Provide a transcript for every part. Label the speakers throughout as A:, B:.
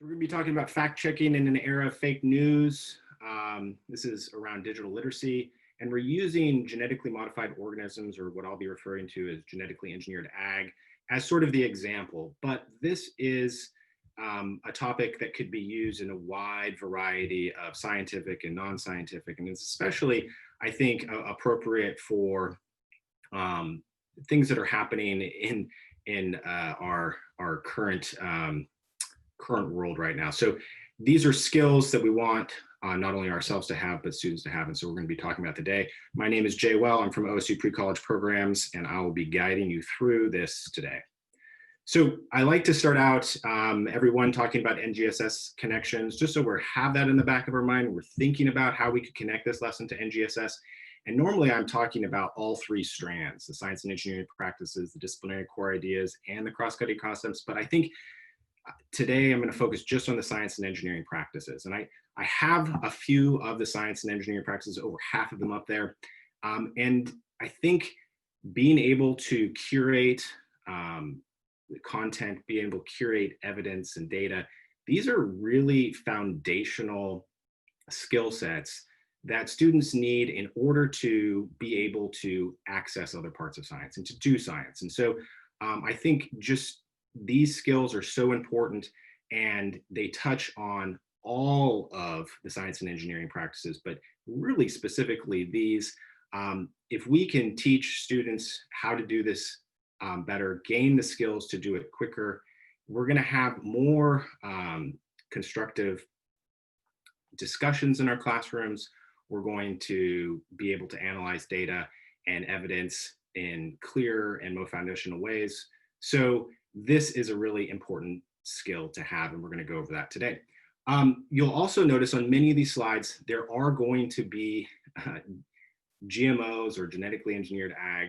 A: So we're going to be talking about fact checking in an era of fake news. This is around digital literacy, and we're using genetically modified organisms, or what I'll be referring to as genetically engineered ag, as sort of the example. But this is a topic that could be used in a wide variety of scientific and non-scientific, and it's especially, I think, appropriate for things that are happening in our current world right now. So these are skills that we want not only ourselves to have, but students to have. And so we're going to be talking about today. My name is Jay Well. I'm from OSU Pre-College Programs, and I will be guiding you through this today. So I like to start out everyone talking about NGSS connections, just so we have that in the back of our mind. We're thinking about how we could connect this lesson to NGSS. And normally I'm talking about all three strands: the science and engineering practices, the disciplinary core ideas, and the cross-cutting concepts. But I think today I'm going to focus just on the science and engineering practices. And I have a few of the science and engineering practices, over half of them up there. And I think being able to curate content, being able to curate evidence and data, these are really foundational skill sets that students need in order to be able to access other parts of science and to do science. And so I think just these skills are so important, and they touch on all of the science and engineering practices, but really specifically these. If we can teach students how to do this better, gain the skills to do it quicker, we're going to have more constructive discussions in our classrooms. We're going to be able to analyze data and evidence in clear and more foundational ways. So this is a really important skill to have, and we're going to go over that today. You'll also notice on many of these slides, there are going to be GMOs, or genetically engineered ag,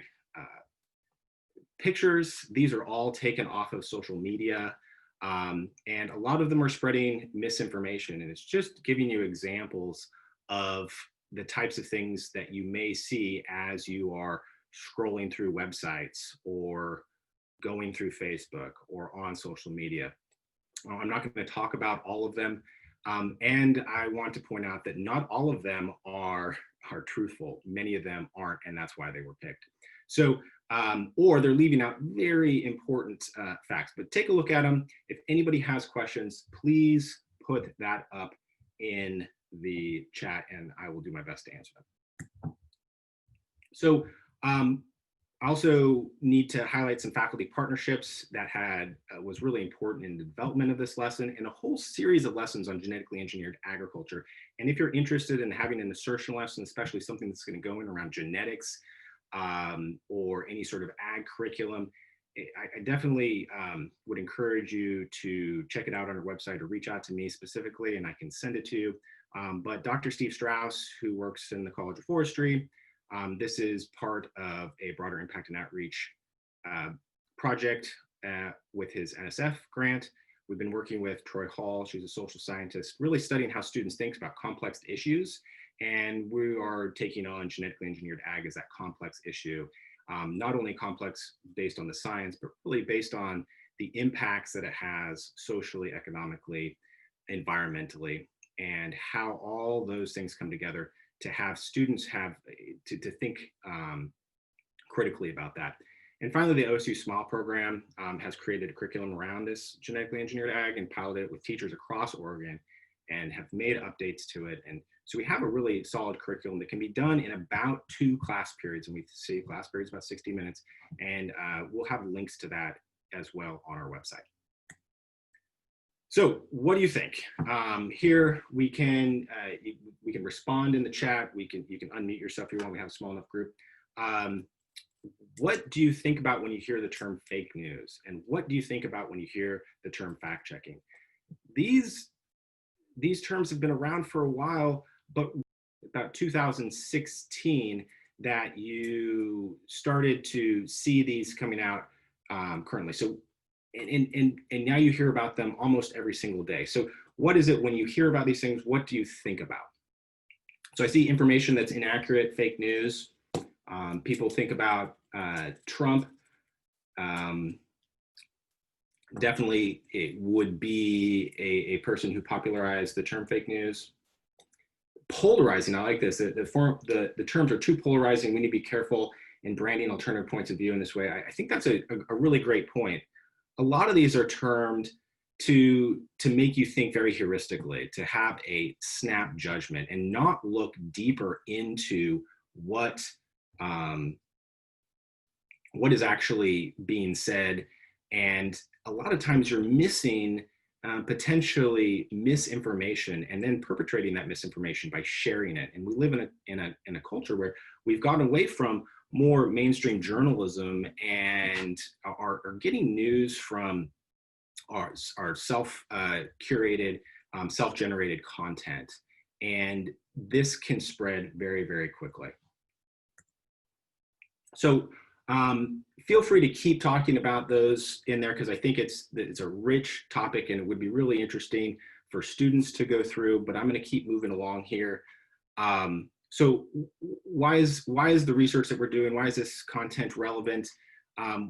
A: pictures. These are all taken off of social media, and a lot of them are spreading misinformation, and it's just giving you examples of the types of things that you may see as you are scrolling through websites or going through Facebook or on social media. I'm not going to talk about all of them. And I want to point out that not all of them are truthful. Many of them aren't, and that's why they were picked. So, or they're leaving out very important facts, but take a look at them. If anybody has questions, please put that up in the chat and I will do my best to answer them. So, I also need to highlight some faculty partnerships that was really important in the development of this lesson, and a whole series of lessons on genetically engineered agriculture. And if you're interested in having an insertion lesson, especially something that's going to go in around genetics or any sort of ag curriculum, I definitely would encourage you to check it out on our website or reach out to me specifically, and I can send it to you. But Dr. Steve Strauss, who works in the College of Forestry, this is part of a broader impact and outreach project with his NSF grant. We've been working with Troy Hall. She's a social scientist, really studying how students think about complex issues. And we are taking on genetically engineered ag as that complex issue, not only complex based on the science, but really based on the impacts that it has socially, economically, environmentally, and how all those things come together to have students have to think critically about that. And finally, the OSU SMILE program has created a curriculum around this genetically engineered ag and piloted it with teachers across Oregon and have made updates to it. And so we have a really solid curriculum that can be done in about 2 class periods. And we see class periods about 60 minutes. And we'll have links to that as well on our website. So what do you think? Here we can respond in the chat. You can unmute yourself if you want. We have a small enough group. What do you think about when you hear the term fake news? And what do you think about when you hear the term fact checking? These terms have been around for a while, but about 2016 that you started to see these coming out currently. So. And now you hear about them almost every single day. So what is it when you hear about these things? What do you think about? So I see information that's inaccurate, fake news. People think about Trump definitely it would be a person who popularized the term fake news. Polarizing, I like this. The terms are too polarizing. We need to be careful in branding alternative points of view in this way. I think that's a really great point. A lot of these are termed to make you think very heuristically, to have a snap judgment and not look deeper into what is actually being said. And a lot of times you're missing potentially misinformation and then perpetrating that misinformation by sharing it. And we live in a culture where we've gotten away from more mainstream journalism and are getting news from our self-curated, self-generated content. And this can spread very, very quickly. So feel free to keep talking about those in there, because I think it's a rich topic and it would be really interesting for students to go through, but I'm going to keep moving along here. So why is the research that we're doing, why is this content relevant?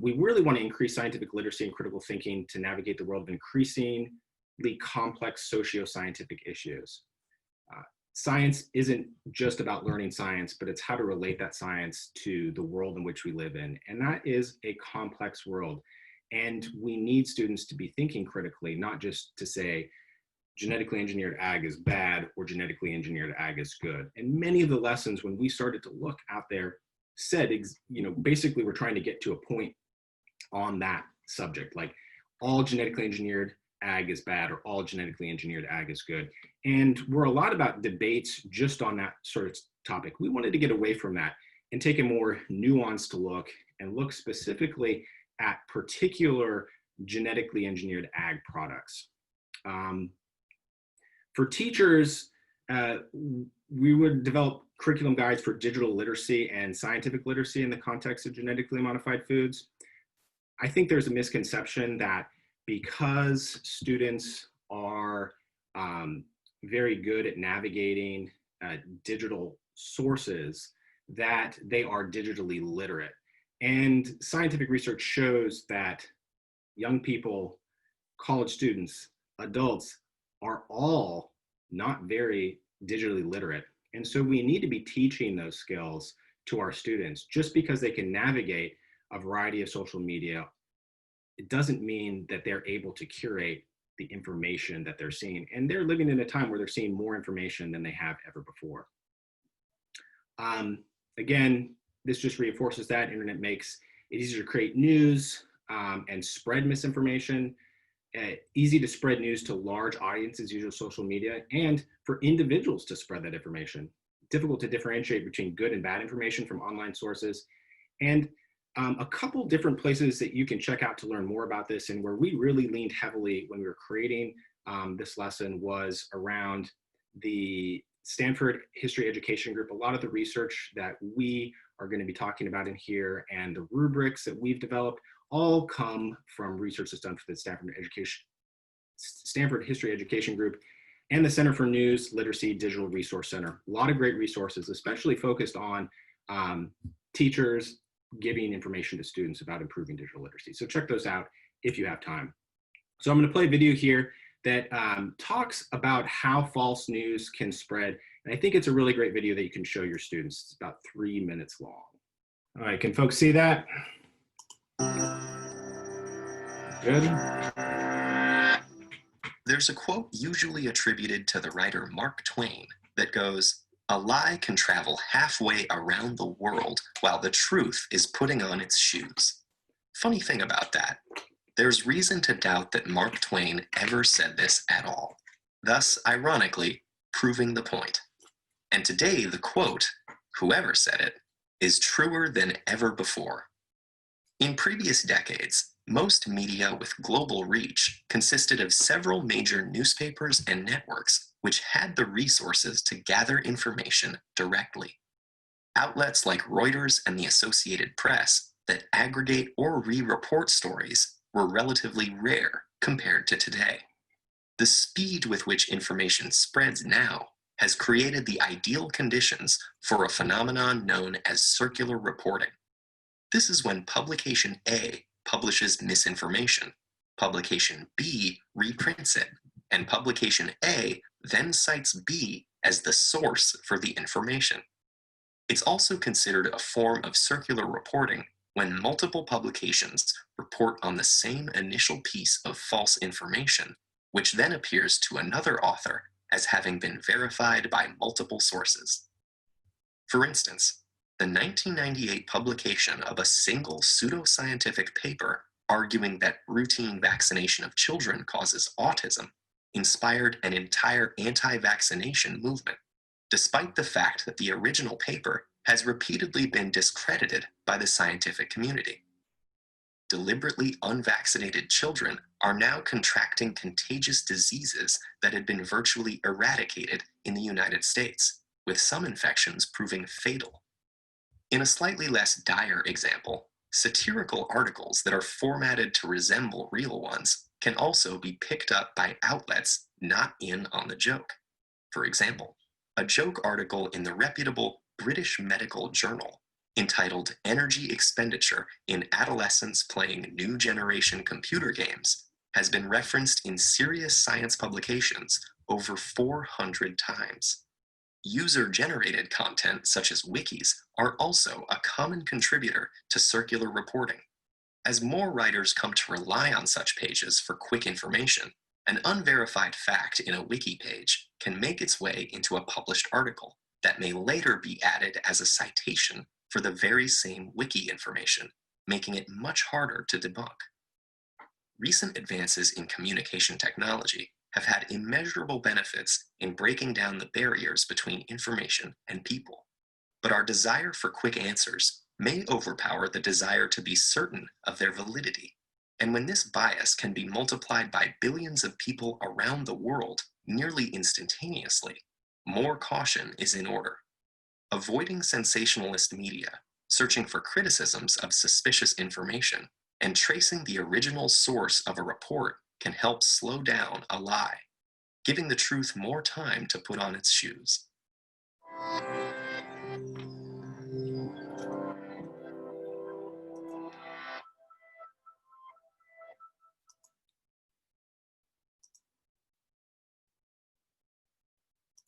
A: We really want to increase scientific literacy and critical thinking to navigate the world of increasingly complex socio-scientific issues. Science isn't just about learning science, but it's how to relate that science to the world in which we live in. And that is a complex world. And we need students to be thinking critically, not just to say genetically engineered ag is bad or genetically engineered ag is good. And many of the lessons when we started to look out there said, basically we're trying to get to a point on that subject, like all genetically engineered ag is bad or all genetically engineered ag is good. And we're a lot about debates just on that sort of topic. We wanted to get away from that and take a more nuanced look and look specifically at particular genetically engineered ag products. For teachers, we would develop curriculum guides for digital literacy and scientific literacy in the context of genetically modified foods. I think there's a misconception that because students are very good at navigating digital sources, that they are digitally literate. And scientific research shows that young people, college students, adults are all not very digitally literate. And so we need to be teaching those skills to our students. Just because they can navigate a variety of social media, it doesn't mean that they're able to curate the information that they're seeing. And they're living in a time where they're seeing more information than they have ever before. Again, this just reinforces that internet makes it easier to create news and spread misinformation. Easy to spread news to large audiences using social media, and for individuals to spread that information. Difficult to differentiate between good and bad information from online sources. And a couple different places that you can check out to learn more about this, and where we really leaned heavily when we were creating this lesson, was around the Stanford History Education Group. A lot of the research that we are going to be talking about in here and the rubrics that we've developed all come from research that's done for the Stanford History Education Group and the Center for News, Literacy, Digital Resource Center. A lot of great resources, especially focused on teachers giving information to students about improving digital literacy. So check those out if you have time. So I'm going to play a video here that talks about how false news can spread. And I think it's a really great video that you can show your students. It's about 3 minutes long. All right, can folks see that? Good.
B: There's a quote usually attributed to the writer Mark Twain that goes, "A lie can travel halfway around the world while the truth is putting on its shoes." Funny thing about that, there's reason to doubt that Mark Twain ever said this at all, thus ironically proving the point. And today the quote, whoever said it, is truer than ever before. In previous decades, most media with global reach consisted of several major newspapers and networks which had the resources to gather information directly. Outlets like Reuters and the Associated Press that aggregate or re-report stories were relatively rare compared to today. The speed with which information spreads now has created the ideal conditions for a phenomenon known as circular reporting. This is when publication A publishes misinformation, Publication B reprints it, and publication A then cites B as the source for the information. It's also considered a form of circular reporting when multiple publications report on the same initial piece of false information, which then appears to another author as having been verified by multiple sources. For instance, the 1998 publication of a single pseudoscientific paper arguing that routine vaccination of children causes autism inspired an entire anti-vaccination movement, despite the fact that the original paper has repeatedly been discredited by the scientific community. Deliberately unvaccinated children are now contracting contagious diseases that had been virtually eradicated in the United States, with some infections proving fatal. In a slightly less dire example, satirical articles that are formatted to resemble real ones can also be picked up by outlets not in on the joke. For example, a joke article in the reputable British Medical Journal entitled "Energy Expenditure in Adolescents Playing New Generation Computer Games" has been referenced in serious science publications over 400 times. User-generated content such as wikis are also a common contributor to circular reporting. As more writers come to rely on such pages for quick information, an unverified fact in a wiki page can make its way into a published article that may later be added as a citation for the very same wiki information, making it much harder to debunk. Recent advances in communication technology have had immeasurable benefits in breaking down the barriers between information and people. But our desire for quick answers may overpower the desire to be certain of their validity. And when this bias can be multiplied by billions of people around the world nearly instantaneously, more caution is in order. Avoiding sensationalist media, searching for criticisms of suspicious information, and tracing the original source of a report can help slow down a lie, giving the truth more time to put on its shoes.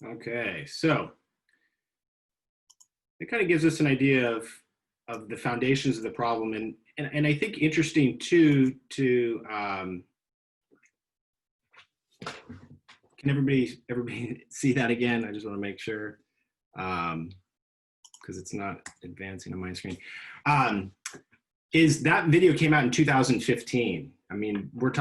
A: Okay, so it kind of gives us an idea of the foundations of the problem, and I think interesting too to can everybody see that again? I just want to make sure because it's not advancing on my screen. Is that video came out in 2015? I mean, we're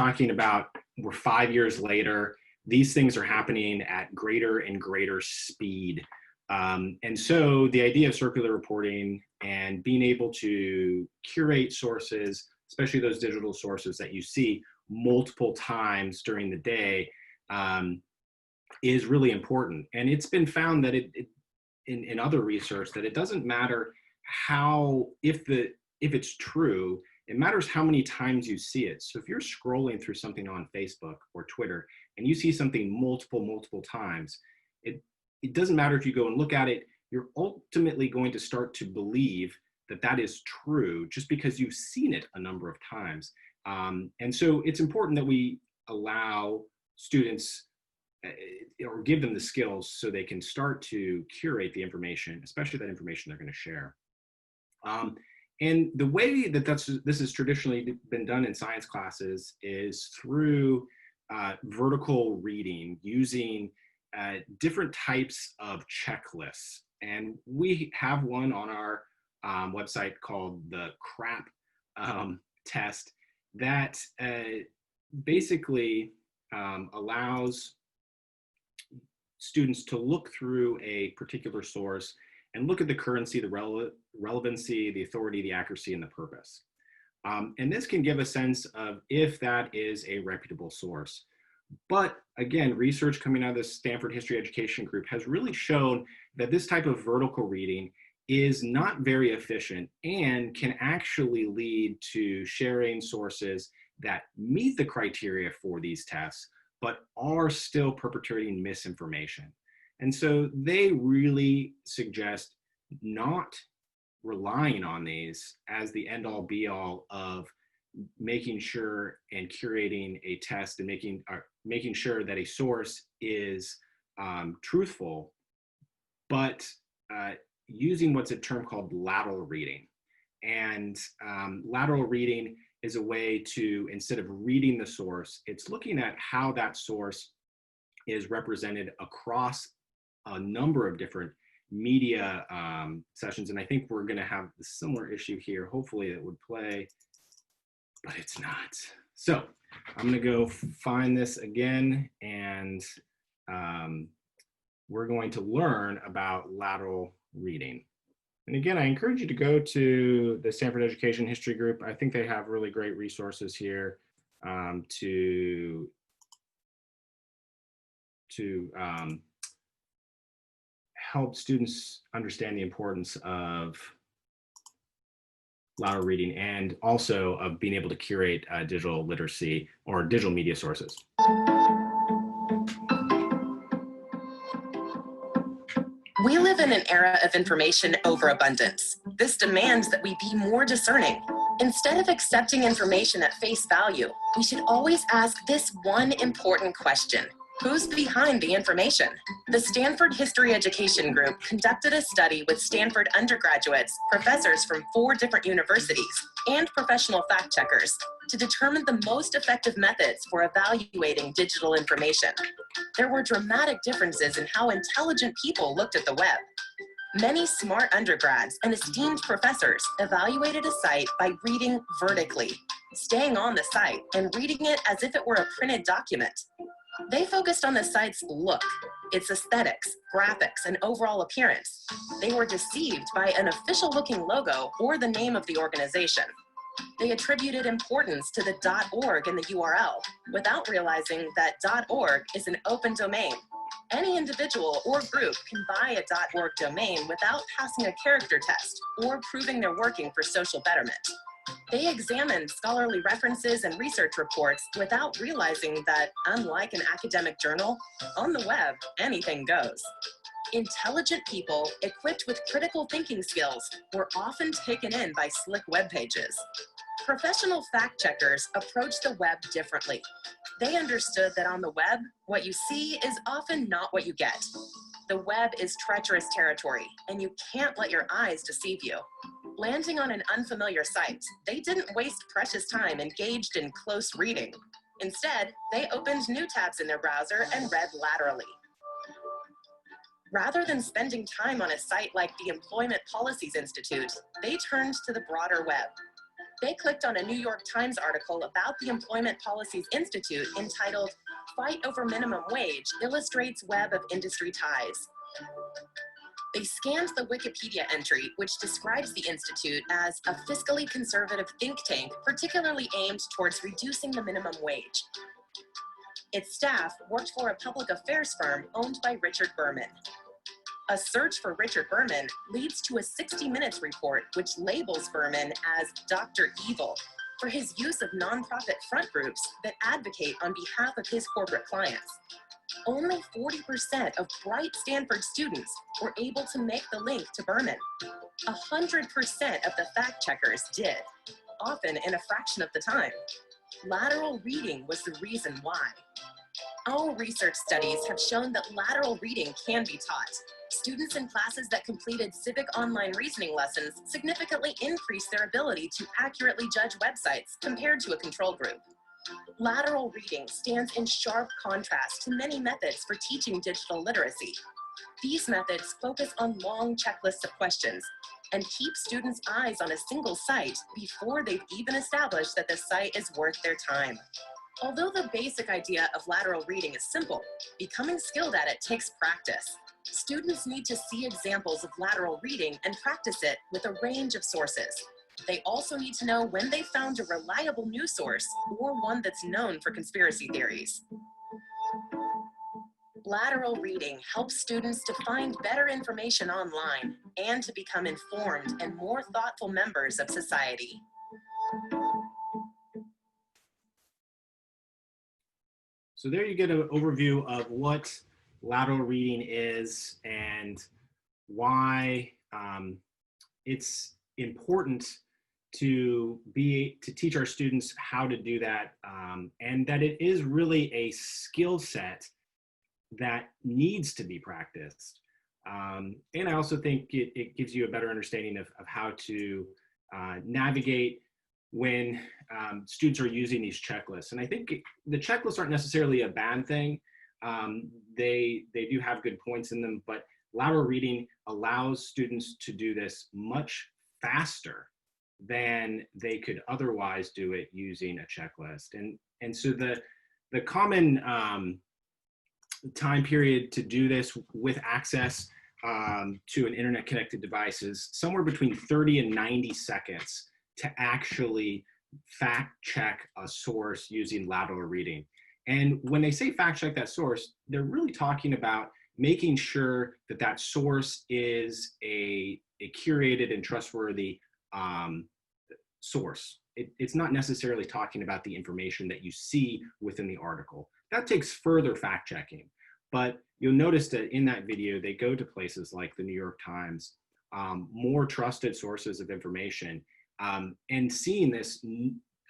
A: 5 years later. These things are happening at greater and greater speed. And so the idea of circular reporting and being able to curate sources, especially those digital sources that you see multiple times during the day, is really important. And it's been found that in other research that it doesn't matter if it's true, it matters how many times you see it. So if you're scrolling through something on Facebook or Twitter and you see something multiple times, it doesn't matter if you go and look at it, you're ultimately going to start to believe that that is true just because you've seen it a number of times. And so it's important that we allow students or give them the skills so they can start to curate the information, especially that information they're going to share. And the way that this has traditionally been done in science classes is through vertical reading, using different types of checklists. And we have one on our website called the CRAP test that basically allows students to look through a particular source and look at the currency, the relevancy, the authority, the accuracy, and the purpose. And this can give a sense of if that is a reputable source. But again, research coming out of the Stanford History Education Group has really shown that this type of vertical reading is not very efficient and can actually lead to sharing sources that meet the criteria for these tests, but are still perpetuating misinformation. And so they really suggest not relying on these as the end all be all of making sure and curating a test and making sure that a source is truthful, but using what's a term called lateral reading. And lateral reading is a way to, instead of reading the source, it's looking at how that source is represented across a number of different media sessions. And I think we're going to have a similar issue here. Hopefully it would play, but it's not. So I'm going to go find this again, and we're going to learn about lateral reading. And again, I encourage you to go to the Stanford Education History Group. I think they have really great resources here to help students understand the importance of lateral reading, and also of being able to curate digital literacy or digital media sources.
C: We live in an era of information overabundance. This demands that we be more discerning. Instead of accepting information at face value, we should always ask this one important question: who's behind the information? The Stanford History Education Group conducted a study with Stanford undergraduates, professors from 4 different universities, and professional fact checkers to determine the most effective methods for evaluating digital information. There were dramatic differences in how intelligent people looked at the web. Many smart undergrads and esteemed professors evaluated a site by reading vertically, staying on the site and reading it as if it were a printed document. They focused on the site's look, its aesthetics, graphics, and overall appearance. They were deceived by an official-looking logo or the name of the organization. They attributed importance to the .org in the URL without realizing that .org is an open domain. Any individual or group can buy a .org domain without passing a character test or proving they're working for social betterment. They examined scholarly references and research reports without realizing that, unlike an academic journal, on the web, anything goes. Intelligent people equipped with critical thinking skills were often taken in by slick web pages. Professional fact checkers approach the web differently. They understood that on the web, what you see is often not what you get. The web is treacherous territory, and you can't let your eyes deceive you. Landing on an unfamiliar site, they didn't waste precious time engaged in close reading. Instead, they opened new tabs in their browser and read laterally. Rather than spending time on a site like the Employment Policies Institute, they turned to the broader web. They clicked on a New York Times article about the Employment Policies Institute entitled "Fight Over Minimum Wage Illustrates Web of Industry Ties." They scanned the Wikipedia entry, which describes the Institute as a fiscally conservative think tank, particularly aimed towards reducing the minimum wage. Its staff worked for a public affairs firm owned by Richard Berman. A search for Richard Berman leads to a 60 Minutes report which labels Berman as Dr. Evil for his use of nonprofit front groups that advocate on behalf of his corporate clients. Only 40% of bright Stanford students were able to make the link to Berman. 100% of the fact checkers did, often in a fraction of the time. Lateral reading was the reason why. Our research studies have shown that lateral reading can be taught. Students in classes that completed civic online reasoning lessons significantly increased their ability to accurately judge websites compared to a control group. Lateral reading stands in sharp contrast to many methods for teaching digital literacy. These methods focus on long checklists of questions and keep students' eyes on a single site before they've even established that the site is worth their time. Although the basic idea of lateral reading is simple, becoming skilled at it takes practice. Students need to see examples of lateral reading and practice it with a range of sources. They also need to know when they found a reliable news source or one that's known for conspiracy theories. Lateral reading helps students to find better information online and to become informed and more thoughtful members of society.
A: So there you get an overview of what lateral reading is and why it's important to teach our students how to do that, and that it is really a skill set that needs to be practiced. And I also think it gives you a better understanding of how to navigate when students are using these checklists. And I think the checklists aren't necessarily a bad thing. They do have good points in them, but lateral reading allows students to do this much faster than they could otherwise do it using a checklist. And so the common time period to do this with access to an internet connected device is somewhere between 30 and 90 seconds to actually fact check a source using lateral reading. And when they say fact check that source, they're really talking about making sure that that source is a curated and trustworthy source. It's not necessarily talking about the information that you see within the article. That takes further fact checking. But you'll notice that in that video, they go to places like the New York Times, more trusted sources of information, and seeing this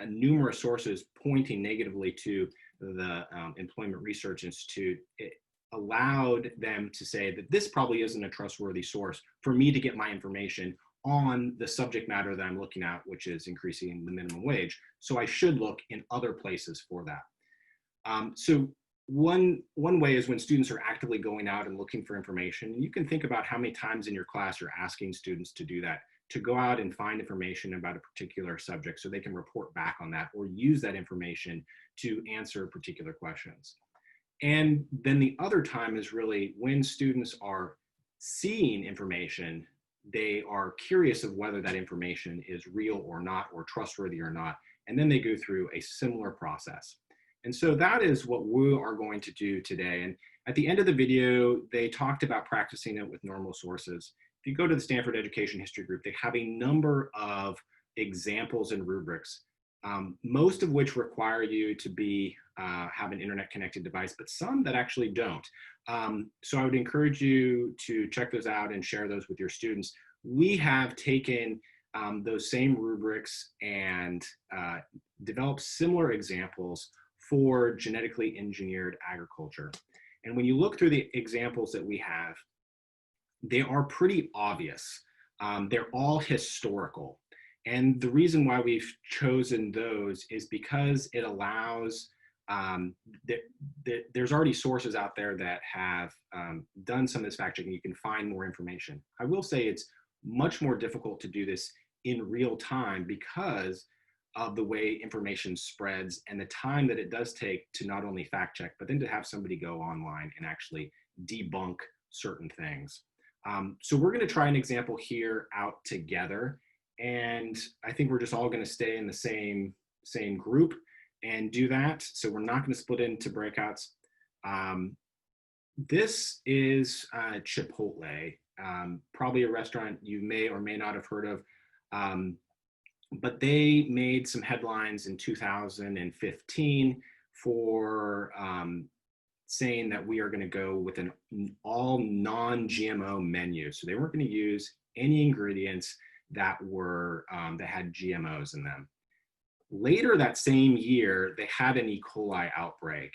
A: numerous sources pointing negatively to the Employment Research Institute, it allowed them to say that this probably isn't a trustworthy source for me to get my information on the subject matter that I'm looking at, which is increasing the minimum wage. So I should look in other places for that. So one way is when students are actively going out and looking for information. You can think about how many times in your class you're asking students to do that, to go out and find information about a particular subject so they can report back on that or use that information to answer particular questions. And then the other time is really when students are seeing information, they are curious of whether that information is real or not, or trustworthy or not, and then they go through a similar process. And so that is what we are going to do today. And at the end of the video, they talked about practicing it with normal sources. If you go to the Stanford Education History Group, they have a number of examples and rubrics, most of which require you to have an internet connected device, but some that actually don't. So I would encourage you to check those out and share those with your students. We have taken those same rubrics and developed similar examples for genetically engineered agriculture. And when you look through the examples that we have, they are pretty obvious. They're all historical. And the reason why we've chosen those is because it allows, there's already sources out there that have done some of this fact checking. You can find more information. I will say it's much more difficult to do this in real time because of the way information spreads and the time that it does take to not only fact check, but then to have somebody go online and actually debunk certain things. So we're going to try an example here out together. And I think we're just all going to stay in the same group and do that. So we're not going to split into breakouts. This is Chipotle, probably a restaurant you may or may not have heard of. But they made some headlines in 2015 for saying that we are going to go with an all non-GMO menu. So they weren't going to use any ingredients that were that had GMOs in them. Later that same year, they had an E. coli outbreak,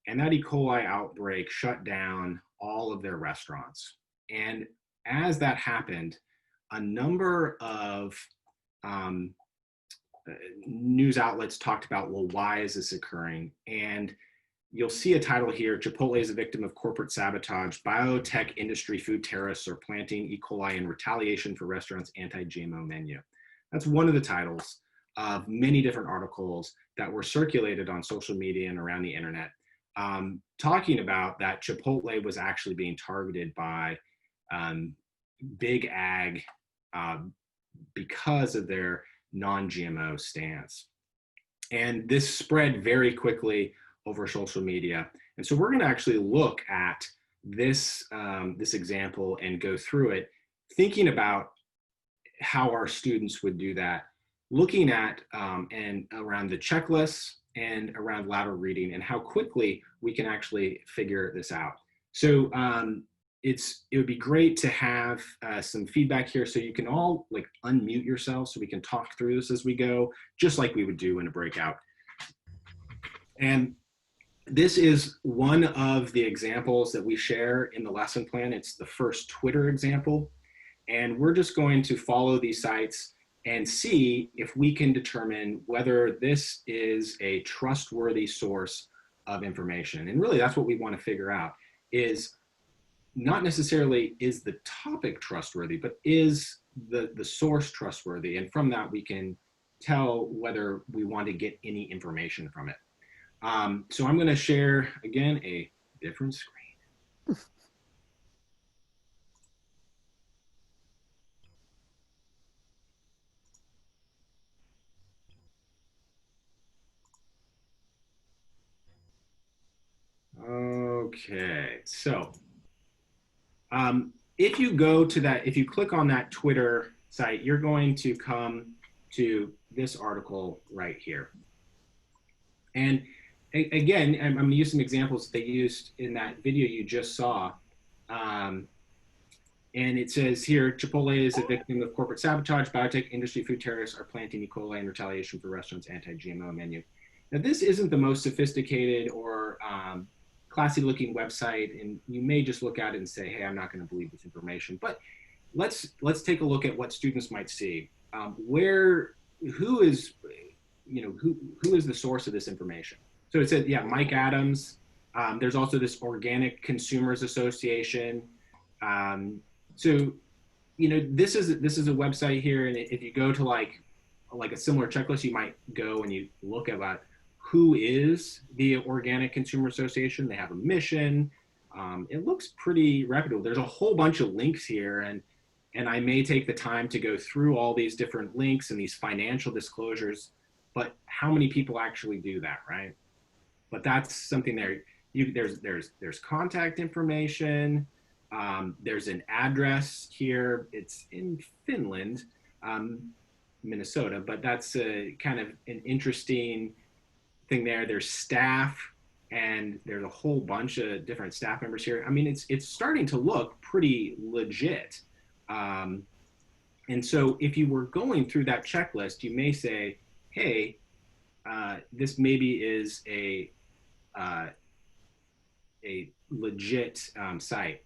A: and that E. coli outbreak shut down all of their restaurants. And as that happened, a number of news outlets talked about, well, why is this occurring? And you'll see a title here, Chipotle is a victim of corporate sabotage. Biotech industry food terrorists are planting E. coli in retaliation for restaurants' anti-GMO menu. That's one of the titles of many different articles that were circulated on social media and around the internet, talking about that Chipotle was actually being targeted by big ag because of their non-GMO stance. And this spread very quickly over social media. And so we're going to actually look at this, this example and go through it, thinking about how our students would do that, looking at and around the checklists and around lateral reading and how quickly we can actually figure this out. So it would be great to have some feedback here, so you can all like unmute yourselves so we can talk through this as we go, just like we would do in a breakout. And this is one of the examples that we share in the lesson plan. It's the first Twitter example. And we're just going to follow these sites and see if we can determine whether this is a trustworthy source of information. And really that's what we want to figure out, is not necessarily is the topic trustworthy, but is the source trustworthy? And from that, we can tell whether we want to get any information from it. So I'm going to share, again, a different screen. Okay, so if you go to that, if you click on that Twitter site, you're going to come to this article right here. And again, I'm going to use some examples they used in that video you just saw. And it says here, Chipotle is a victim of corporate sabotage. Biotech industry food terrorists are planting E. coli in retaliation for restaurants' anti-GMO menu. Now, this isn't the most sophisticated or classy looking website, and you may just look at it and say, hey, I'm not going to believe this information. But let's take a look at what students might see. Who is the source of this information? So it said, yeah, Mike Adams. There's also this Organic Consumers Association. So, this is a website here, and if you go to like a similar checklist, you might go and you look about who is the Organic Consumer Association. They have a mission. It looks pretty reputable. There's a whole bunch of links here, and I may take the time to go through all these different links and these financial disclosures, but how many people actually do that, right? But that's something there. There's contact information. There's an address here. It's in Finland, Minnesota, but that's kind of an interesting thing there. There's staff, and there's a whole bunch of different staff members here. I mean, it's starting to look pretty legit. And so if you were going through that checklist, you may say, hey, this maybe is a legit site.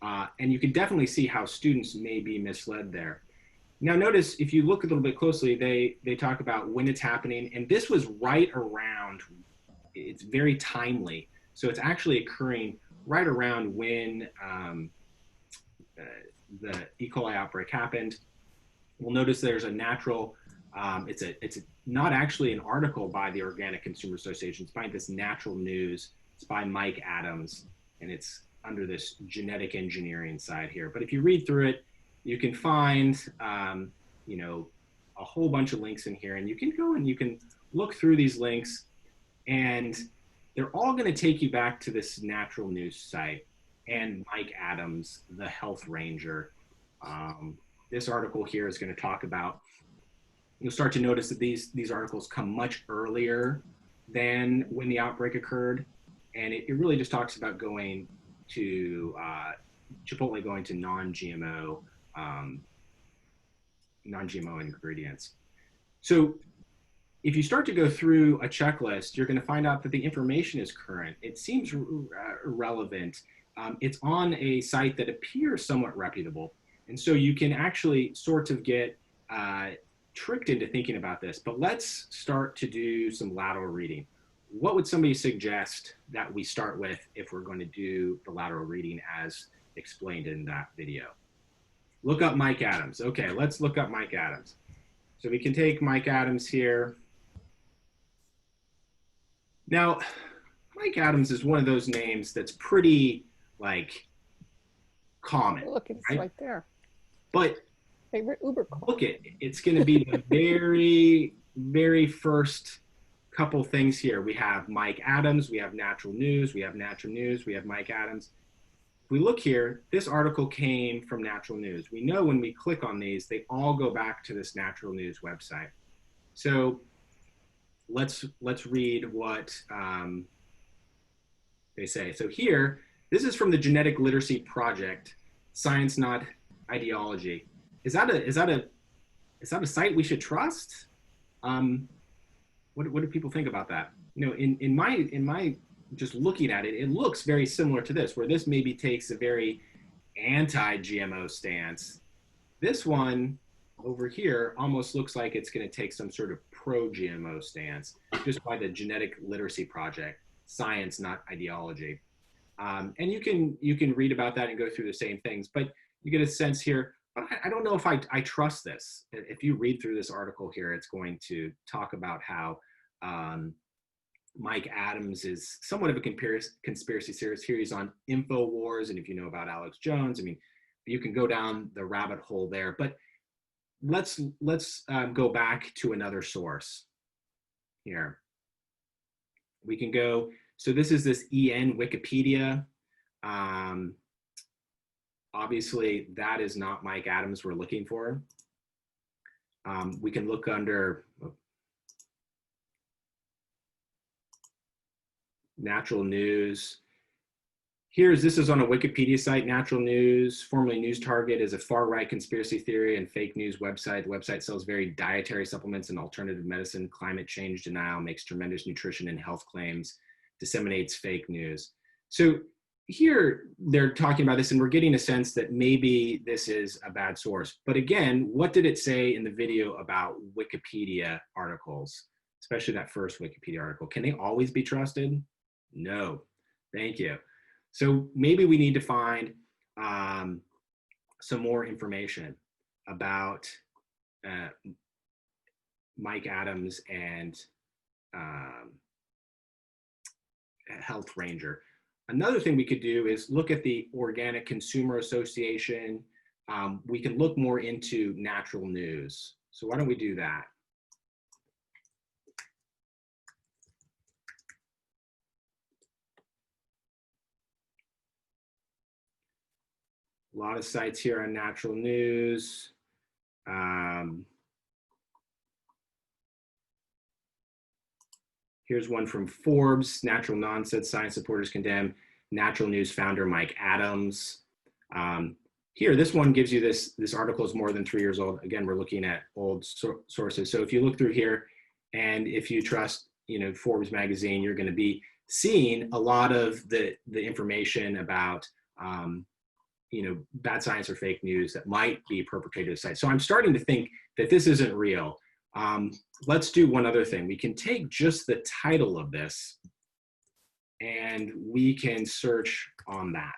A: And you can definitely see how students may be misled there. Now notice, if you look a little bit closely, they talk about when it's happening, and this was right around, it's very timely. So it's actually occurring right around when the E. coli outbreak happened. We'll notice there's a natural, it's not actually an article by the Organic Consumer Association. It's by this Natural News. It's by Mike Adams, and it's under this genetic engineering side here. But if you read through it, you can find, a whole bunch of links in here, and you can go and you can look through these links, and they're all going to take you back to this Natural News site and Mike Adams, the health ranger. This article here is going to talk about, you'll start to notice that these articles come much earlier than when the outbreak occurred. And it really just talks about going to Chipotle going to non-GMO ingredients. So if you start to go through a checklist, you're going to find out that the information is current. It seems relevant. It's on a site that appears somewhat reputable. And so you can actually sort of get tricked into thinking about this. But let's start to do some lateral reading. What would somebody suggest that we start with if we're going to do the lateral reading as explained in that video? Look up Mike Adams. Okay, let's look up Mike Adams. So we can take Mike Adams here. Now, Mike Adams is one of those names that's pretty, common.
D: Look, it's right there.
A: But
D: favorite Uber call.
A: Look, it's going to be the very, very first couple things here. We have Mike Adams, we have Natural News, we have Natural News, we have Mike Adams. If we look here, this article came from Natural News. We know when we click on these, they all go back to this Natural News website. So let's read what they say. So here, This is from the Genetic Literacy Project, Science Not Ideology. Is that a site we should trust? What do people think about that? You know, in my just looking at it, it looks very similar to this, where this maybe takes a very anti-GMO stance. This one over here almost looks like it's going to take some sort of pro-GMO stance, just by the Genetic Literacy Project, Science Not Ideology. And you can read about that and go through the same things, but you get a sense here. But I don't know if I trust this. If you read through this article here, it's going to talk about how Mike Adams is somewhat of a conspiracy theorist. Here he's on InfoWars, and if you know about Alex Jones, I mean, you can go down the rabbit hole there. But let's go back to another source here. We can go. So this is this EN Wikipedia. Obviously, that is not Mike Adams we're looking for. We can look under Natural News. This is on a Wikipedia site. Natural News, formerly News Target, is a far-right conspiracy theory and fake news website. The website sells varied dietary supplements and alternative medicine, climate change denial, makes tremendous nutrition and health claims, disseminates fake news. So here they're talking about this, and we're getting a sense that maybe this is a bad source. But again, what did it say in the video about Wikipedia articles, especially that first Wikipedia article? Can they always be trusted? No, thank you. So maybe we need to find some more information about Mike Adams and Health Ranger. Another thing we could do is look at the Organic Consumer Association. We can look more into Natural News. So why don't we do that? A lot of sites here on Natural News. Here's one from Forbes. Natural nonsense, science supporters condemn Natural News founder Mike Adams. Here, this one gives you this article is more than 3 years old. Again, we're looking at old sources. So if you look through here, and if you trust, Forbes magazine, you're going to be seeing a lot of the information about bad science or fake news that might be perpetrated at the site. So I'm starting to think that this isn't real. Let's do one other thing. We can take just the title of this and we can search on that.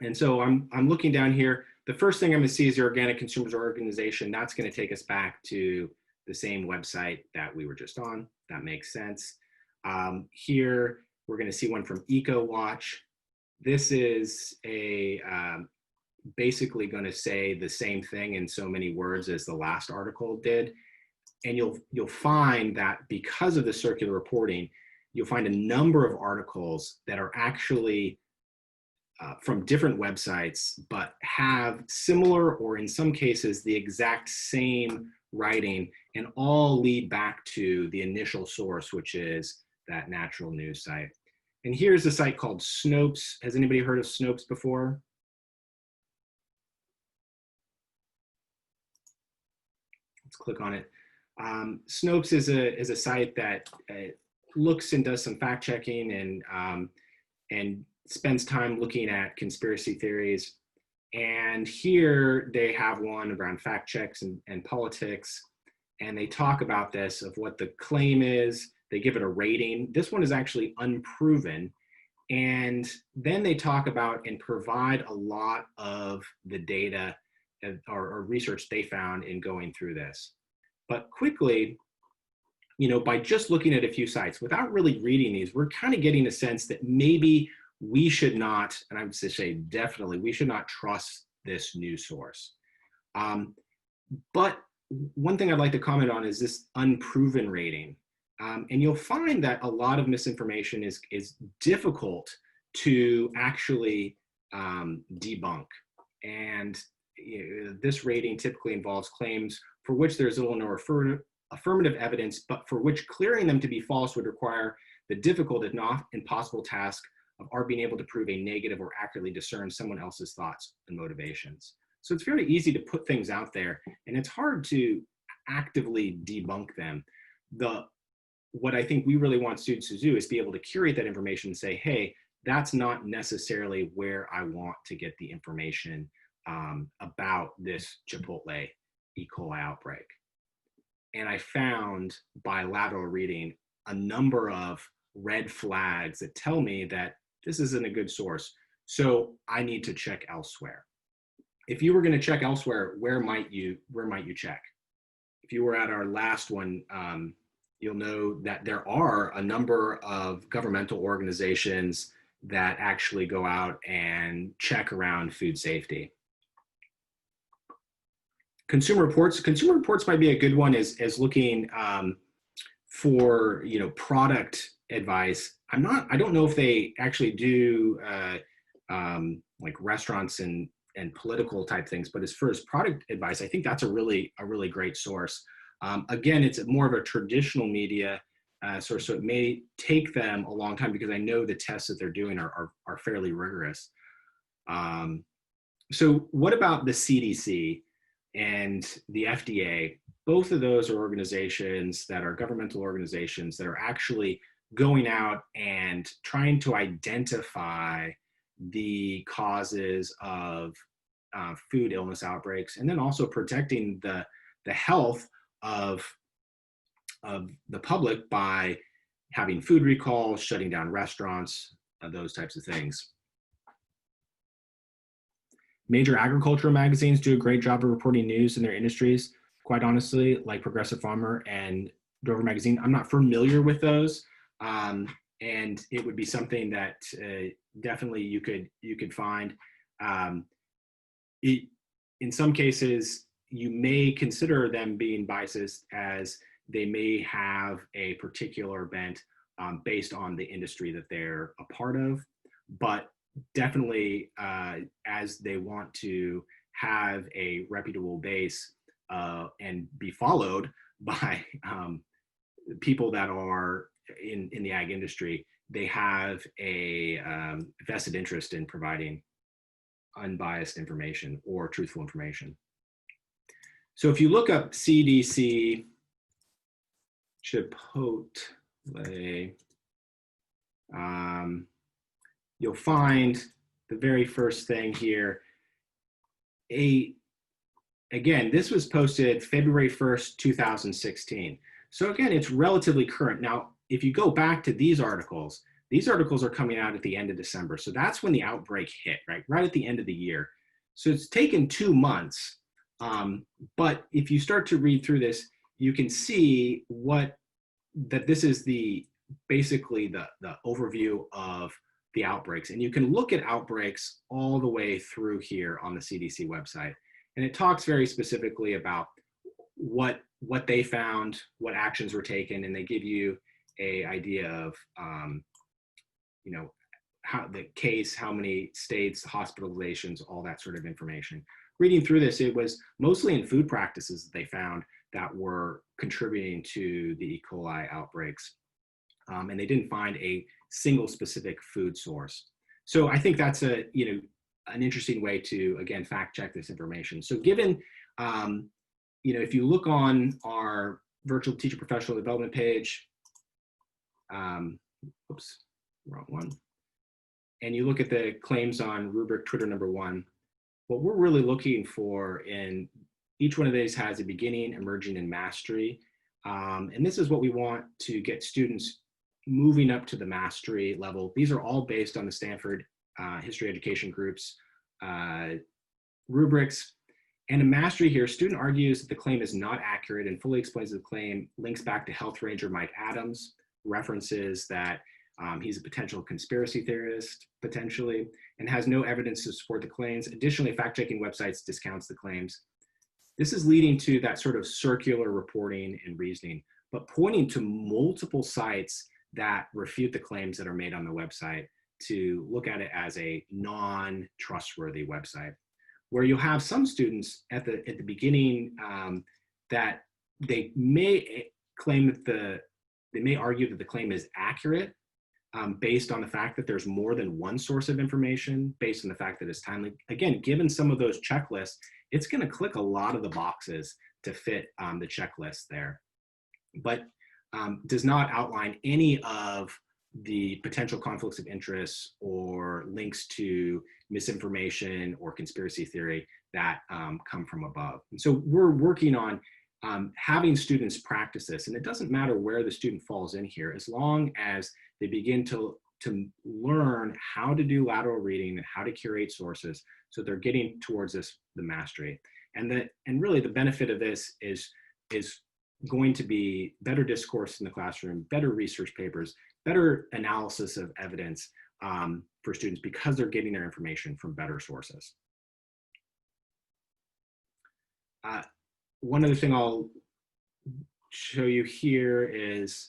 A: And so I'm looking down here. The first thing I'm going to see is the Organic Consumers Organization. That's going to take us back to the same website that we were just on. That makes sense. Here, we're going to see one from EcoWatch. This is basically going to say the same thing in so many words as the last article did. And you'll find that because of the circular reporting, you'll find a number of articles that are actually from different websites, but have similar, or in some cases, the exact same writing, and all lead back to the initial source, which is that Natural News site. And here's a site called Snopes. Has anybody heard of Snopes before? Let's click on it. Snopes is a site that looks and does some fact checking and spends time looking at conspiracy theories. And here they have one around fact checks and politics. And they talk about this, of what the claim is. They give it a rating. This one is actually unproven. And then they talk about and provide a lot of the data or research they found in going through this. But quickly, by just looking at a few sites, without really reading these, we're kind of getting a sense that maybe we should not, and I would say definitely, we should not trust this news source. But one thing I'd like to comment on is this unproven rating. And you'll find that a lot of misinformation is difficult to actually debunk. And this rating typically involves claims for which there's little or affirmative evidence, but for which clearing them to be false would require the difficult, if not impossible, task of our being able to prove a negative or accurately discern someone else's thoughts and motivations. So it's very easy to put things out there, and it's hard to actively debunk them. What I think we really want students to do is be able to curate that information and say, hey, that's not necessarily where I want to get the information about this Chipotle E. coli outbreak. And I found by lateral reading a number of red flags that tell me that this isn't a good source. So I need to check elsewhere. If you were going to check elsewhere, where might you check? If you were at our last one, you'll know that there are a number of governmental organizations that actually go out and check around food safety. Consumer reports might be a good one as looking for product advice. I don't know if they actually do like restaurants and political type things, but as far as product advice, I think that's a really great source. Again, it's more of a traditional media source, so it may take them a long time because I know the tests that they're doing are fairly rigorous. So what about the CDC and the FDA? Both of those are organizations that are governmental organizations that are actually going out and trying to identify the causes of food illness outbreaks, and then also protecting the health of the public by having food recalls, shutting down restaurants, those types of things. Major agricultural magazines do a great job of reporting news in their industries, quite honestly, like Progressive Farmer and Drover Magazine. I'm not familiar with those, and it would be something that definitely you could find. In some cases, you may consider them being biased as they may have a particular bent based on the industry that they're a part of, but definitely as they want to have a reputable base and be followed by people that are in the ag industry, they have a vested interest in providing unbiased information or truthful information. So if you look up CDC Chipotle, you'll find the very first thing here. Again, this was posted February 1st, 2016. So again, it's relatively current. Now, if you go back to these articles are coming out at the end of December. So that's when the outbreak hit, right at the end of the year. So it's taken 2 months. But if you start to read through this, you can see that this is basically the overview of the outbreaks. And you can look at outbreaks all the way through here on the CDC website. And it talks very specifically about what they found, what actions were taken, and they give you an idea of, how the case, how many states, hospitalizations, all that sort of information. Reading through this, it was mostly in food practices that they found that were contributing to the E. coli outbreaks. And they didn't find a single specific food source. So I think that's an interesting way to, again, fact check this information. So given, if you look on our virtual teacher professional development page, oops, wrong one. And you look at the claims on rubric Twitter number 1, what we're really looking for in each one of these has a beginning, emerging, and mastery. And this is what we want to get students moving up to the mastery level. These are all based on the Stanford History Education Group's rubrics. And in mastery here, student argues that the claim is not accurate and fully explains the claim, links back to health ranger Mike Adams, references that he's a potential conspiracy theorist, potentially, and has no evidence to support the claims. Additionally, fact-checking websites discounts the claims. This is leading to that sort of circular reporting and reasoning, but pointing to multiple sites that refute the claims that are made on the website to look at it as a non-trustworthy website, where you'll have some students at the beginning that they may claim that they may argue that the claim is accurate based on the fact that there's more than one source of information, based on the fact that it's timely. Again, given some of those checklists, it's going to click a lot of the boxes to fit the checklist there, but does not outline any of the potential conflicts of interest or links to misinformation or conspiracy theory that come from above. And so we're working on having students practice this, and it doesn't matter where the student falls in here, as long as they begin to learn how to do lateral reading and how to curate sources, so they're getting towards the mastery. And really the benefit of this is going to be better discourse in the classroom, better research papers, better analysis of evidence for students, because they're getting their information from better sources. One other thing I'll show you here is,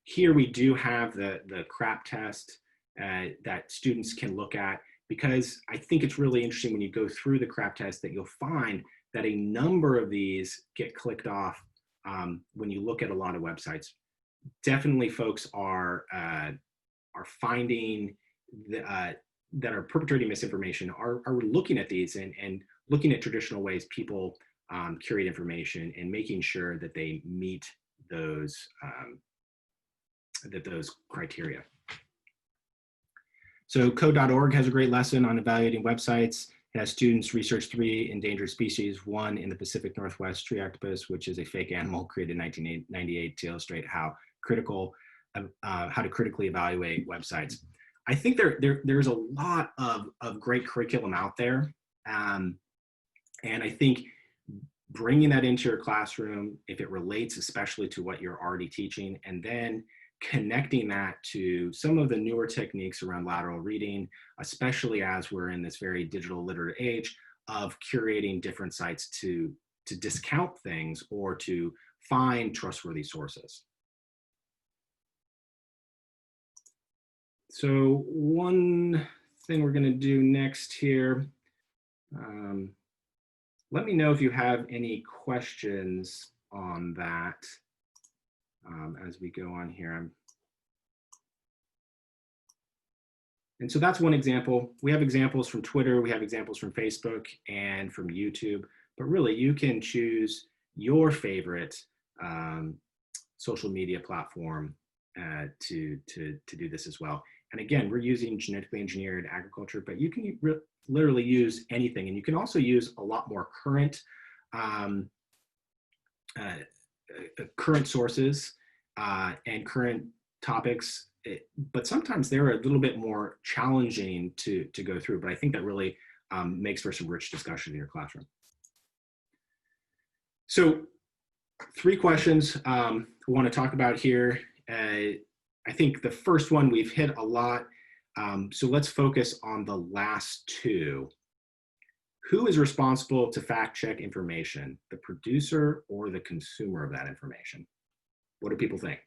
A: here we do have the CRAP test that students can look at, because I think it's really interesting when you go through the CRAP test that you'll find that a number of these get clicked off when you look at a lot of websites. Definitely folks are finding that are perpetrating misinformation are looking at these and looking at traditional ways people curate information and making sure that they meet those criteria. So code.org has a great lesson on evaluating websites. It has students research 3 endangered species, 1 in the Pacific Northwest tree octopus, which is a fake animal created in 1998 to illustrate how to critically evaluate websites. I think there's a lot of great curriculum out there. And I think bringing that into your classroom, if it relates especially to what you're already teaching, and then connecting that to some of the newer techniques around lateral reading, especially as we're in this very digital literate age of curating different sites to discount things or to find trustworthy sources. So one thing we're going to do next here, let me know if you have any questions on that as we go on here. And so that's one example. We have examples from Twitter, we have examples from Facebook and from YouTube, but really you can choose your favorite social media platform to do this as well. And again, we're using genetically engineered agriculture, but you can literally use anything. And you can also use a lot more current sources and current topics, but sometimes they're a little bit more challenging to go through. But I think that really makes for some rich discussion in your classroom. So 3 questions we want to talk about here. I think the first one we've hit a lot. So let's focus on the last 2. Who is responsible to fact check information, the producer or the consumer of that information? What do people think?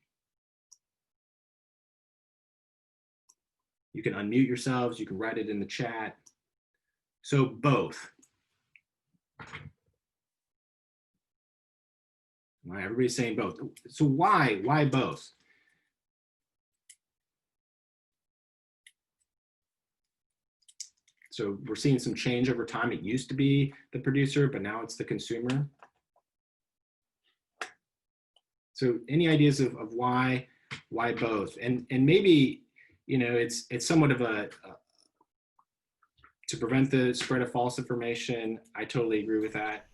A: You can unmute yourselves, you can write it in the chat. So both. All right, everybody's saying both. So why both? So we're seeing some change over time. It used to be the producer, but now it's the consumer. So any ideas of why both? And maybe, you know, it's somewhat of to prevent the spread of false information. I totally agree with that.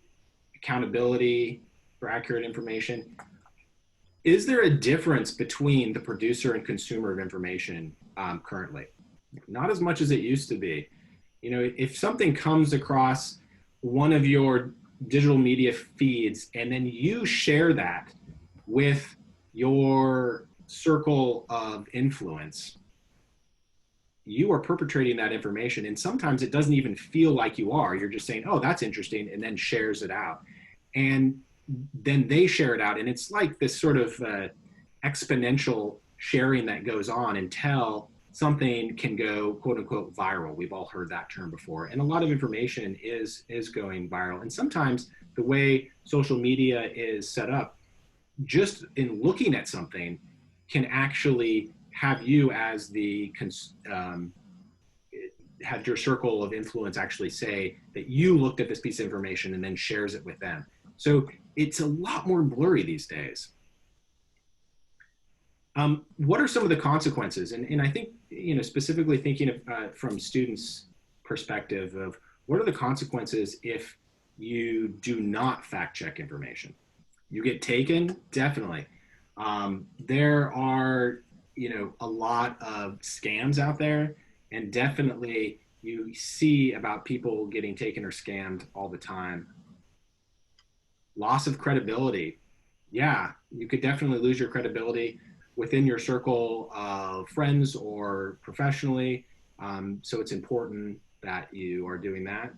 A: Accountability for accurate information. Is there a difference between the producer and consumer of information currently? Not as much as it used to be. You know, if something comes across one of your digital media feeds and then you share that with your circle of influence, you are perpetrating that information. And sometimes it doesn't even feel like you are. You're just saying, oh, that's interesting, and then shares it out. And then they share it out. And it's like this sort of exponential sharing that goes on until something can go quote unquote viral. We've all heard that term before. And a lot of information is going viral. And sometimes the way social media is set up, just in looking at something can actually have you as the have your circle of influence actually say that you looked at this piece of information and then shares it with them. So it's a lot more blurry these days. What are some of the consequences? And I think, specifically thinking of from students' perspective of what are the consequences if you do not fact check information? You get taken, definitely. There are, a lot of scams out there, and definitely you see about people getting taken or scammed all the time. Loss of credibility. Yeah, you could definitely lose your credibility within your circle of friends or professionally. So it's important that you are doing that.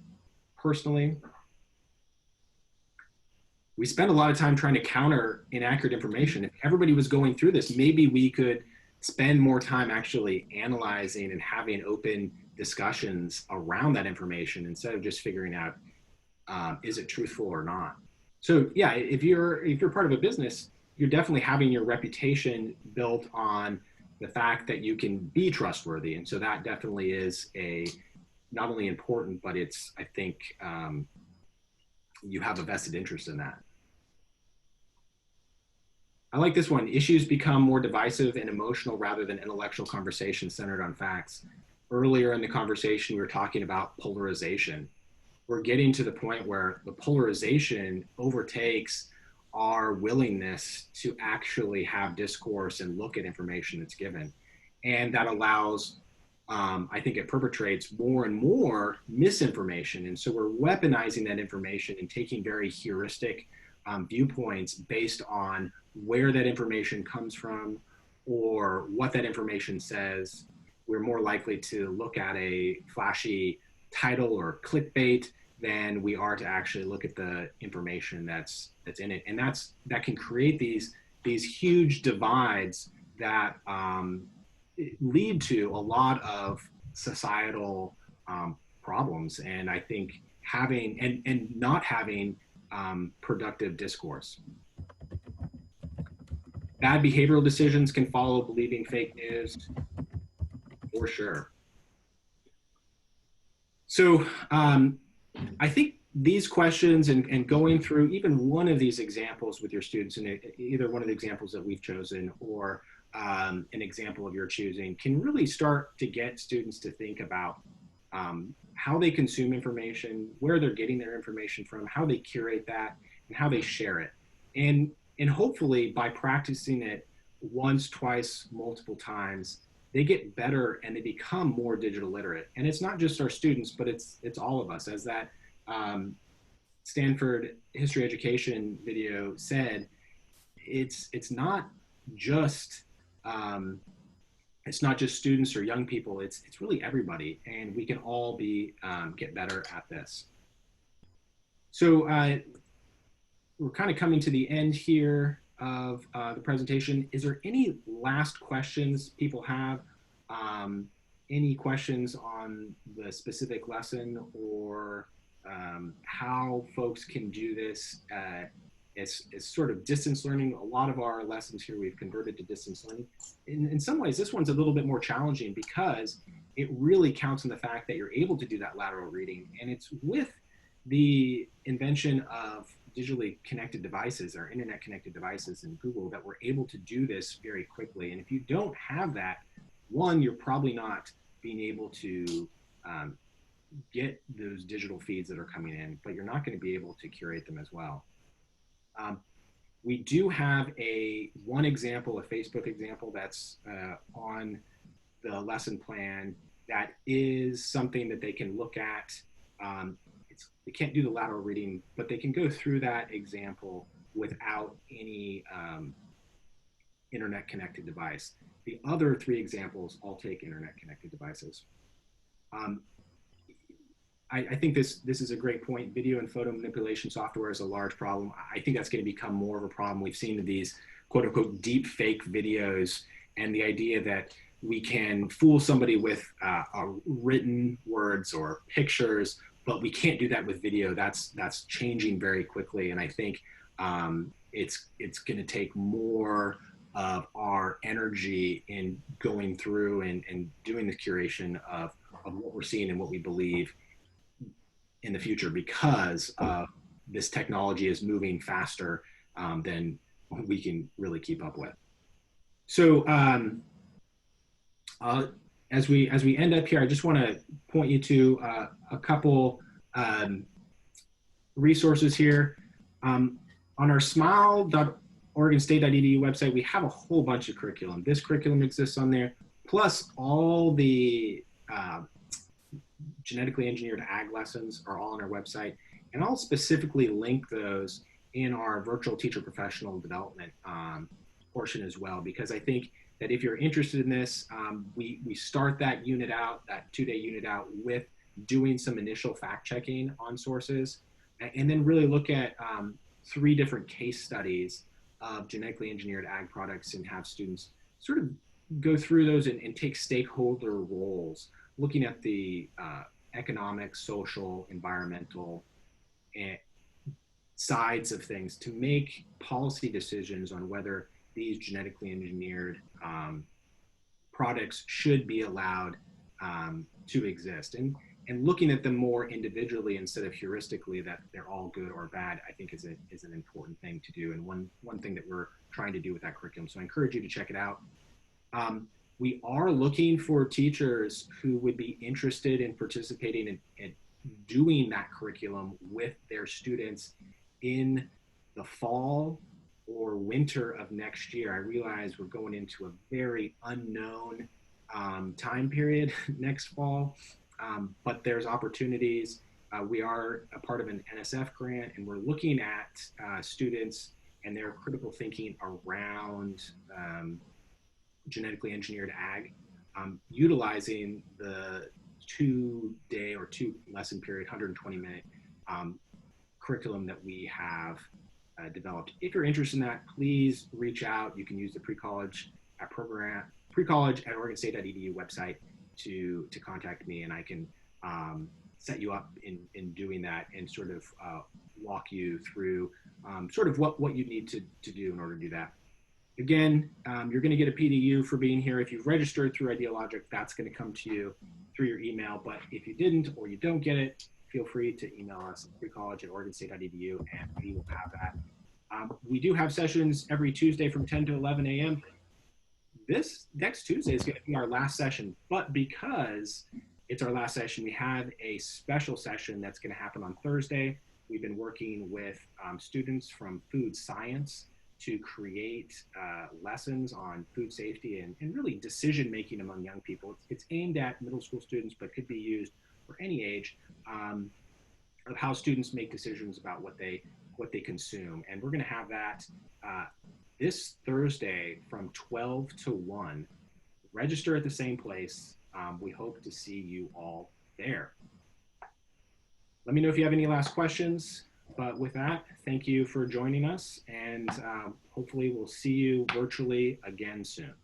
A: Personally, we spend a lot of time trying to counter inaccurate information. If everybody was going through this, maybe we could spend more time actually analyzing and having open discussions around that information instead of just figuring out, is it truthful or not? So yeah, if you're part of a business, you're definitely having your reputation built on the fact that you can be trustworthy. And so that definitely is not only important, but it's, I think, you have a vested interest in that. I like this one. Issues become more divisive and emotional rather than intellectual conversations centered on facts. Earlier in the conversation, we were talking about polarization. We're getting to the point where the polarization overtakes our willingness to actually have discourse and look at information that's given. And that allows, I think it perpetrates more and more misinformation. And so we're weaponizing that information and taking very heuristic viewpoints based on where that information comes from or what that information says. We're more likely to look at a flashy title or clickbait than we are to actually look at the information that's in it. And that can create these huge divides that lead to a lot of societal problems. And I think having and not having productive discourse. Bad behavioral decisions can follow believing fake news, for sure. So I think these questions and going through even one of these examples with your students, and either one of the examples that we've chosen or an example of your choosing, can really start to get students to think about how they consume information, where they're getting their information from, how they curate that, and how they share it. And hopefully by practicing it once, twice, multiple times, they get better and they become more digital literate. And it's not just our students, but it's all of us. As that Stanford history education video said, it's not just students or young people. It's really everybody, and we can all get better at this. So we're kind of coming to the end here of the presentation. Is there any last questions people have? Any questions on the specific lesson or how folks can do this? It's sort of distance learning. A lot of our lessons here we've converted to distance learning. In some ways, this one's a little bit more challenging because it really counts on the fact that you're able to do that lateral reading. And it's with the invention of digitally connected devices or internet connected devices in Google that we're able to do this very quickly. And if you don't have that, one, you're probably not being able to get those digital feeds that are coming in, but you're not going to be able to curate them as well. We do have one example, a Facebook example that's on the lesson plan that is something that they can look at. They can't do the lateral reading, but they can go through that example without any internet connected device. The other three examples all take internet connected devices. I think this is a great point. Video and photo manipulation software is a large problem. I think that's going to become more of a problem. We've seen these quote unquote deep fake videos, and the idea that we can fool somebody with written words or pictures, but we can't do that with video. That's changing very quickly, and I think it's going to take more of our energy in going through and doing the curation of what we're seeing and what we believe in the future, because this technology is moving faster than we can really keep up with. So as we end up here, I just want to point you to a couple resources here. On our smile.oregonstate.edu website, we have a whole bunch of curriculum. This curriculum exists on there, plus all the genetically engineered ag lessons are all on our website. And I'll specifically link those in our virtual teacher professional development portion as well, because I think that if you're interested in this, we start that unit out, that 2-day unit out, with doing some initial fact checking on sources, and then really look at 3 different case studies of genetically engineered ag products, and have students sort of go through those and take stakeholder roles, looking at the economic, social, environmental sides of things to make policy decisions on whether these genetically engineered products should be allowed to exist. And looking at them more individually instead of heuristically that they're all good or bad, I think is an important thing to do, and one thing that we're trying to do with that curriculum. So I encourage you to check it out. We are looking for teachers who would be interested in participating in doing that curriculum with their students in the fall or winter of next year. I realize we're going into a very unknown time period next fall, but there's opportunities. We are a part of an NSF grant, and we're looking at students and their critical thinking around genetically engineered ag, utilizing the 2-day or 2 lesson period, 120-minute curriculum that we have developed. If you're interested in that, please reach out. You can use the pre-college at OregonState.edu website to contact me, and I can set you up in doing that, and sort of walk you through sort of what you need to do in order to do that. Again, you're going to get a PDU for being here. If you've registered through Ideologic, that's going to come to you through your email. But if you didn't, or you don't get it, feel free to email us at precollege@oregonstate.edu, and we will have that. We do have sessions every Tuesday from 10 to 11 a.m. This next Tuesday is going to be our last session, but because it's our last session, we have a special session that's going to happen on Thursday. We've been working with students from food science to create lessons on food safety and really decision making among young people. It's aimed at middle school students, but could be used for any age, of how students make decisions about what they consume. And we're going to have that this Thursday from 12 to 1. Register at the same place. We hope to see you all there. Let me know if you have any last questions. But with that, thank you for joining us, and hopefully we'll see you virtually again soon.